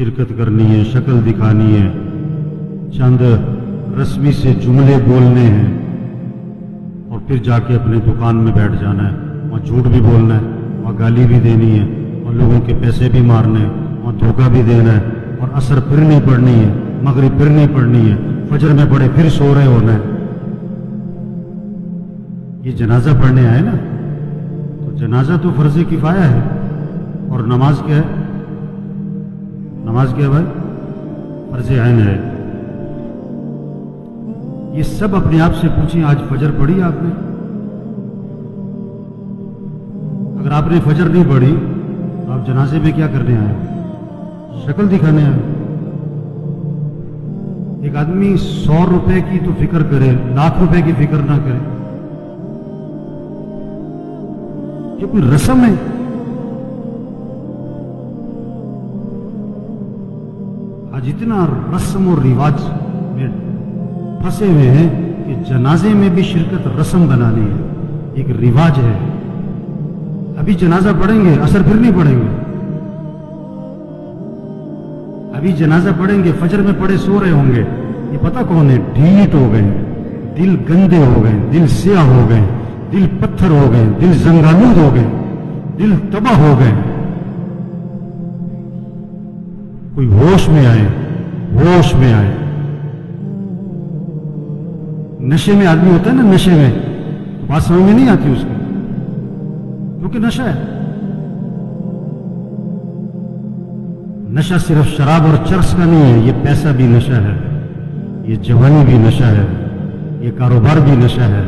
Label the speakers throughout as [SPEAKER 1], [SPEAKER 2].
[SPEAKER 1] شرکت کرنی ہے، شکل دکھانی ہے، چند رسمی سے جملے بولنے ہیں اور پھر جا کے اپنے دکان میں بیٹھ جانا ہے، وہاں جھوٹ بھی بولنا ہے، وہاں گالی بھی دینی ہے، اور لوگوں کے پیسے بھی مارنے ہیں، وہاں دھوکہ بھی دینا ہے، اور عصر پھر نہیں پڑھنی ہے، مغرب پھر نہیں پڑھنی ہے، فجر میں پڑھے پھر سو رہے ہونا ہے۔ یہ جنازہ پڑھنے آئے نا، تو جنازہ تو فرض کفایہ ہے، اور نماز کیا ہے؟ نماز کیا ہے بھائی؟ فرض عین ہے۔ یہ سب اپنے آپ سے پوچھیں، آج فجر پڑھی آپ نے؟ اگر آپ نے فجر نہیں پڑھی تو آپ جنازے میں کیا کرنے آئے؟ شکل دکھانے آئے۔ ایک آدمی 100 روپے کی تو فکر کرے، لاکھ روپے کی فکر نہ کرے، یہ کوئی رسم ہے؟ آج اتنا رسم اور رواج میں پھنسے ہوئے ہیں کہ جنازے میں بھی شرکت رسم بنانی ہے، ایک رواج ہے۔ ابھی جنازہ پڑھیں گے، عصر پھر نہیں پڑھیں گے، ابھی جنازہ پڑھیں گے، فجر میں پڑھے سو رہے ہوں گے، یہ پتہ کون ہے؟ ڈھیٹ ہو گئے، دل گندے ہو گئے، دل سیاہ ہو گئے، دل پتھر ہو گئے، دل زنگالود ہو گئے، دل تباہ ہو گئے۔ کوئی ہوش میں آئے، ہوش میں آئے۔ نشے میں آدمی ہوتا ہے نا، نشے میں بات سمجھ میں نہیں آتی اس کی، کیونکہ نشہ ہے۔ نشہ صرف شراب اور چرس کا نہیں ہے، یہ پیسہ بھی نشہ ہے، یہ جوانی بھی نشہ ہے، یہ کاروبار بھی نشہ ہے،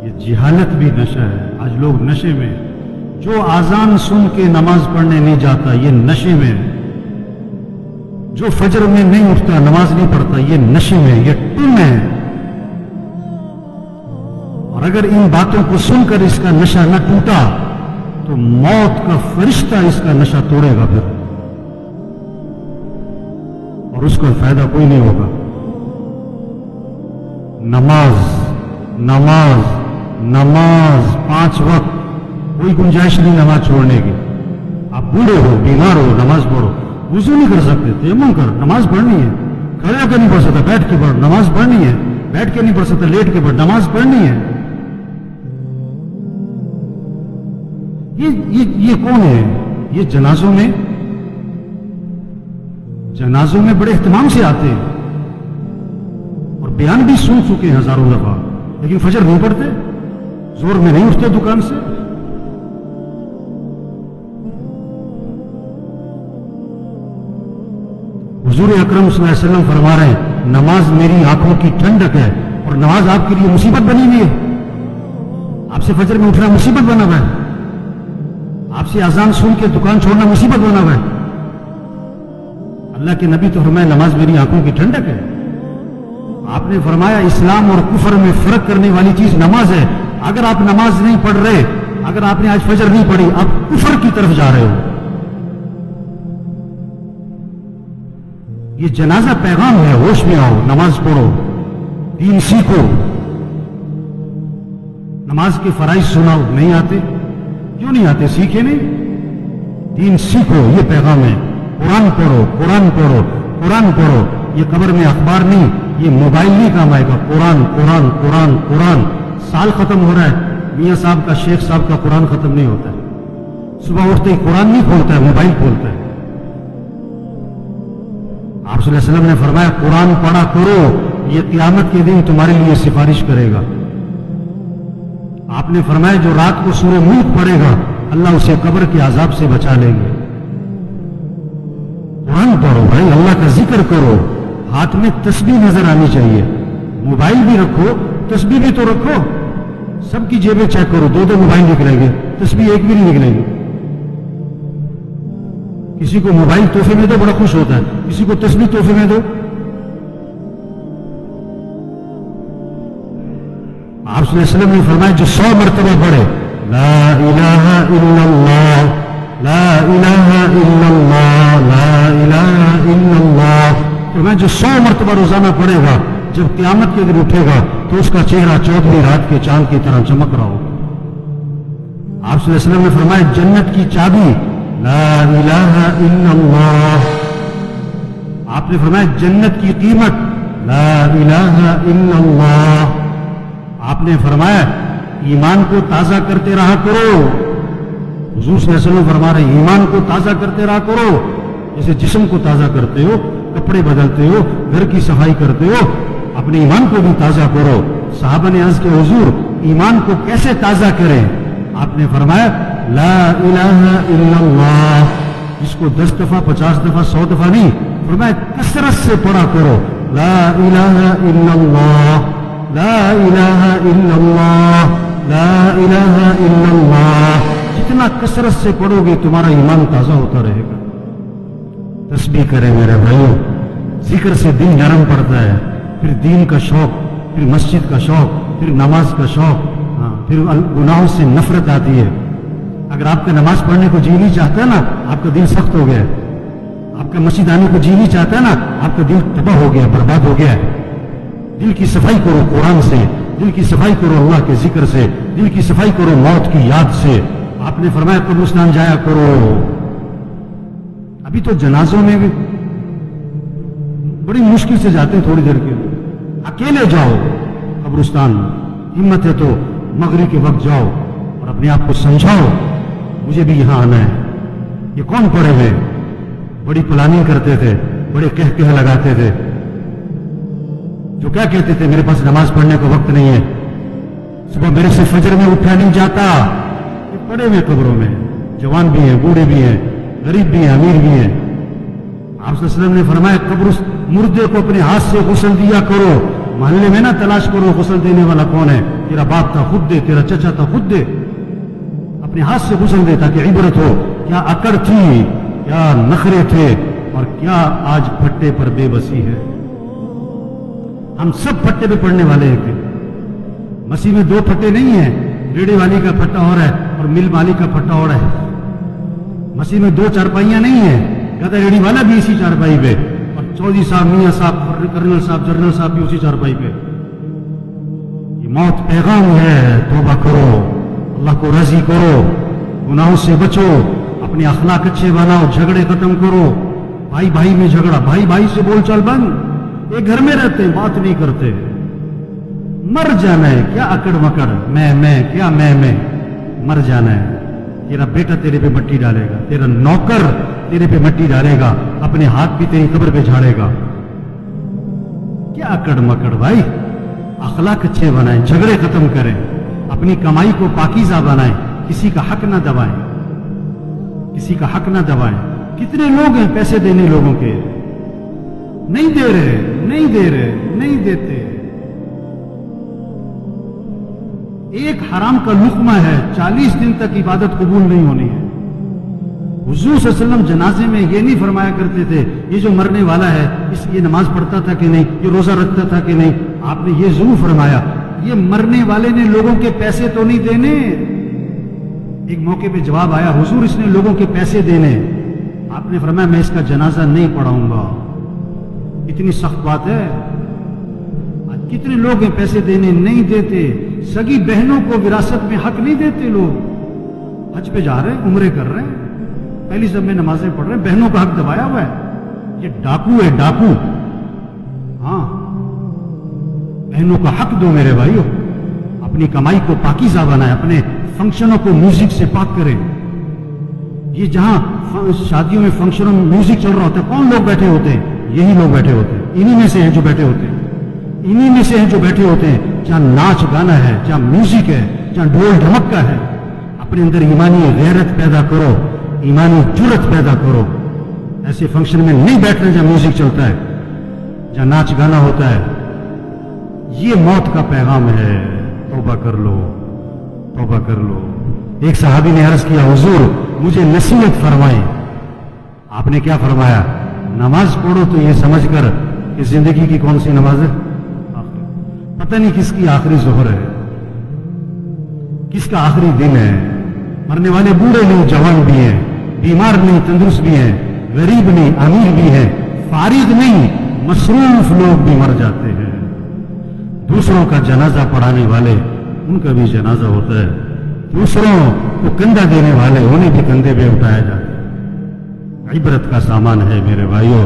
[SPEAKER 1] یہ جہالت بھی نشہ ہے۔ آج لوگ نشے میں، جو اذان سن کے نماز پڑھنے نہیں جاتا یہ نشے میں، جو فجر میں نہیں اٹھتا نماز نہیں پڑھتا یہ نشے میں، یہ ٹن ہے۔ اور اگر ان باتوں کو سن کر اس کا نشہ نہ ٹوٹا تو موت کا فرشتہ اس کا نشہ توڑے گا پھر، اور اس کا فائدہ کوئی نہیں ہوگا۔ نماز نماز نماز 5 وقت، کوئی گنجائش نہیں نماز چھوڑنے کی۔ آپ بوڑھے ہو، بیمار ہو، نماز پڑھو۔ وضو نہیں کر سکتے، تیمم کر، نماز پڑھنی ہے۔ کھڑے ہو کے نہیں پڑھ سکتا، بیٹھ کے پڑھ، نماز پڑھنی ہے۔ بیٹھ کے نہیں پڑھ سکتا، لیٹ کے پڑھ، نماز پڑھنی ہے۔ یہ کون ہے؟ یہ جنازوں میں بڑے اہتمام سے آتے ہیں اور بیان بھی سن چکے ہیں ہزاروں دفعہ، لیکن فجر نہیں پڑھتے، زور میں نہیں اٹھتے دکان سے۔ حضور اکرم صلی اللہ علیہ وسلم فرما رہے ہیں نماز میری آنکھوں کی ٹھنڈک ہے، اور نماز آپ کے لیے مصیبت بنی ہوئی ہے۔ آپ سے فجر میں اٹھنا مصیبت بنا ہوا ہے، آپ سے اذان سن کے دکان چھوڑنا مصیبت بنا ہوا ہے۔ اللہ کے نبی تو فرمایا نماز میری آنکھوں کی ٹھنڈک ہے۔ آپ نے فرمایا اسلام اور کفر میں فرق کرنے والی چیز نماز ہے۔ اگر آپ نماز نہیں پڑھ رہے، اگر آپ نے آج فجر نہیں پڑھی، آپ کفر کی طرف جا رہے ہو۔ یہ جنازہ پیغام ہے، ہوش میں آؤ، نماز پڑھو، دین سیکھو۔ نماز کے فرائض سناؤ، نہیں آتے؟ کیوں نہیں آتے؟ سیکھے نہیں؟ دین سیکھو، یہ پیغام ہے۔ قرآن پڑھو، قرآن پڑھو، قرآن پڑھو۔ یہ قبر میں اخبار نہیں، یہ موبائل نہیں کام آئے گا۔ قرآن قرآن قرآن قرآن۔ سال ختم ہو رہا ہے، میاں صاحب کا، شیخ صاحب کا قرآن ختم نہیں ہوتا ہے۔ صبح اٹھتے ہی قرآن نہیں کھولتا ہے، موبائل کھولتا ہے۔ آپ صلی اللہ علیہ وسلم نے فرمایا قرآن پڑھا کرو، یہ قیامت کے دن تمہارے لیے سفارش کرے گا۔ آپ نے فرمایا جو رات کو سورہ ملک پڑھے گا اللہ اسے قبر کے عذاب سے بچا لیں گے۔ قرآن پڑھو بھائی، اللہ کا ذکر کرو، ہاتھ میں تسبیح نظر آنی چاہیے۔ موبائل بھی رکھو، تسبیح بھی تو رکھو۔ سب کی جیبیں چیک کرو، 2 موبائل نکلیں گے، تسبیح ایک بھی نہیں نکلے گی۔ کسی کو موبائل تحفے میں دو، بڑا خوش ہوتا ہے، کسی کو تسبیح تحفے میں دو۔ آپ صلی اللہ علیہ وسلم نے فرمایا جو 100 مرتبہ پڑھے لا الہ الا اللہ، لا الہ الا اللہ، لا الہ الا اللہ، فرمایا جو 100 مرتبہ روزانہ پڑھے گا، جب قیامت کے دن اٹھے گا تو اس کا چہرہ 14ویں رات کے چاند کی طرح چمک رہا ہوگا۔ آپ صلی اللہ علیہ وسلم نے فرمایا جنت کی چابی لا الہ الا اللہ، آپ نے فرمایا جنت کی قیمت لا الہ الا اللہ. آپ نے فرمایا ایمان کو تازہ کرتے رہا کرو. حضور صلی اللہ علیہ وسلم فرما رہے ایمان کو تازہ کرتے رہا کرو. جیسے جسم کو تازہ کرتے ہو, کپڑے بدلتے ہو, گھر کی صفائی کرتے ہو, اپنے ایمان کو بھی تازہ کرو. صحابہ نے عرض کیا حضور ایمان کو کیسے تازہ کریں؟ آپ نے فرمایا لا الہ الا اللہ. اس کو 10 دفعہ 50 دفعہ 100 دفعہ نہیں, فرمایا کثرت سے پڑھا کرو. لا الہ الا اللہ, لا الہ الا اللہ, لا الہ الا اللہ. جتنا کثرت سے پڑھو گے تمہارا ایمان تازہ ہوتا رہے گا. تسبیح کرے میرے بھائیوں, ذکر سے دل نرم پڑتا ہے, پھر دین کا شوق, پھر مسجد کا شوق, پھر نماز کا شوق, پھر گناہوں سے نفرت آتی ہے. اگر آپ کا نماز پڑھنے کو جی نہیں چاہتا ہے نا, آپ کا دل سخت ہو گیا ہے. آپ کا مسجد آنے کو جی نہیں چاہتا ہے نا, آپ کا دل تباہ ہو گیا, برباد ہو گیا ہے. دل کی صفائی کرو قرآن سے, دل کی صفائی کرو اللہ کے ذکر سے, دل کی صفائی کرو موت کی یاد سے. آپ نے فرمایا قبرستان جایا کرو. ابھی تو جنازوں میں بھی بڑی مشکل سے جاتے ہیں, تھوڑی دیر کے لیے اکیلے جاؤ قبرستان. ہمت ہے تو مغرب کے وقت جاؤ اور اپنے آپ کو سمجھاؤ مجھے بھی یہاں آنا ہے. یہ کون پڑے ہوئے بڑی پلاننگ کرتے تھے, بڑے کہہ لگاتے تھے, جو کیا کہتے تھے میرے پاس نماز پڑھنے کو وقت نہیں ہے, صبح میرے سے فجر میں اٹھا نہیں جاتا. یہ پڑے ہوئے قبروں میں, جوان بھی ہیں, بوڑھے بھی ہیں, غریب بھی ہیں, امیر بھی ہیں. آپ صلی اللہ علیہ وسلم نے فرمایا قبر مردے کو اپنے ہاتھ سے غسل دیا کرو. محلے میں نہ تلاش کرو غسل دینے والا کون ہے, تیرا باپ تھا خود دے, تیرا چچا تھا خود دے. اپنے ہاتھ سے غسل دے تاکہ عبرت ہو. کیا اکڑ تھی, کیا نخرے تھے, اور کیا آج پھٹے پر بے بسی ہے. ہم سب پھٹے پہ پڑنے والے ہیں. مسیح میں 2 پھٹے نہیں ہیں, ریڑے والی کا پھٹا اور ہے اور مل والی کا پھٹا اور ہے. مسیح میں 2 چارپائیاں نہیں ہیں, کہتا ریڑی والا بھی اسی چارپائی پہ, اور چودھری صاحب, میاں صاحب, کرنل صاحب, جنرل صاحب بھی اسی چارپائی پہ. یہ موت پیغام ہے, توبہ کرو, اللہ کو راضی کرو, گناہوں سے بچو, اپنے اخلاق اچھے بناؤ, جھگڑے ختم کرو. بھائی بھائی میں جھگڑا, بھائی بھائی سے بول چال بند. ایک گھر میں رہتے ہیں, بات نہیں کرتے. مر جانا ہے, کیا اکڑ مکڑ, میں کیا میں مر جانا ہے. تیرا بیٹا تیرے پہ مٹی ڈالے گا, تیرا نوکر تیرے پہ مٹی ڈالے گا, اپنے ہاتھ بھی تیری قبر پہ جھاڑے گا. کیا اکڑ مکڑ بھائی. اخلاق اچھے بنائیں, جھگڑے ختم کریں, اپنی کمائی کو پاکیزہ بنائیں, کسی کا حق نہ دبائیں, کسی کا حق نہ دبائیں. کتنے لوگ ہیں پیسے دینے لوگوں کے, نہیں دے رہے, نہیں دے رہے, نہیں دیتے. ایک حرام کا لقمہ ہے, 40 دن تک عبادت قبول نہیں ہونی ہے. حضور صلی اللہ علیہ وسلم جنازے میں یہ نہیں فرمایا کرتے تھے یہ جو مرنے والا ہے اس یہ نماز پڑھتا تھا کہ نہیں, یہ روزہ رکھتا تھا کہ نہیں. آپ نے یہ ضرور فرمایا یہ مرنے والے نے لوگوں کے پیسے تو نہیں دینے. ایک موقع پہ جواب آیا, حضور اس نے لوگوں کے پیسے دینے. آپ نے فرمایا میں اس کا جنازہ نہیں پڑھاؤں گا. اتنی سخت بات ہے. کتنے لوگ ہیں پیسے دینے نہیں دیتے. سگی بہنوں کو وراثت میں حق نہیں دیتے. لوگ حج پہ جا رہے ہیں, عمرے کر رہے ہیں, پہلی سب میں نمازیں پڑھ رہے ہیں, بہنوں کا حق دبایا ہوا ہے. یہ ڈاکو ہے, ڈاکو. ہاں, بہنوں کا حق دو میرے بھائیوں. اپنی کمائی کو پاکیزہ بنائیں, اپنے فنکشنوں کو میوزک سے پاک کریں. یہ جہاں شادیوں میں فنکشنوں میں میوزک چل رہا ہوتا ہے, کون لوگ بیٹھے ہوتے ہیں؟ یہی لوگ بیٹھے ہوتے ہیں. انہی میں سے ہیں جو بیٹھے ہوتے ہیں, انہی میں سے ہیں جو بیٹھے ہوتے ہیں. جہاں ناچ گانا ہے, جہاں میوزک ہے, جہاں ڈھول ڈھمکا ہے, اپنے اندر ایمانی غیرت پیدا کرو, ایمانی جرت پیدا کرو. ایسے فنکشن میں نہیں بیٹھنا جہاں میوزک چلتا ہے, جہاں ناچ گانا ہوتا ہے. یہ موت کا پیغام ہے. توبہ کر لو, توبہ کر لو. ایک صحابی نے عرض کیا حضور مجھے نصیحت فرمائیں. آپ نے کیا فرمایا؟ نماز پڑھو تو یہ سمجھ کر کہ زندگی کی کون سی نماز ہے, پتہ نہیں کس کی آخری ظہر ہے, کس کا آخری دن ہے. مرنے والے بوڑھے نہیں, جوان بھی ہیں, بیمار نہیں, تندرست بھی ہیں, غریب نہیں, امیر بھی ہیں, فارغ نہیں, مصروف لوگ بھی مر جاتے ہیں. دوسروں کا جنازہ پڑھانے والے ان کا بھی جنازہ ہوتا ہے. دوسروں کو کندھا دینے والے انہیں بھی کندھے پہ اٹھایا جاتا ہے. عبرت کا سامان ہے میرے بھائیوں.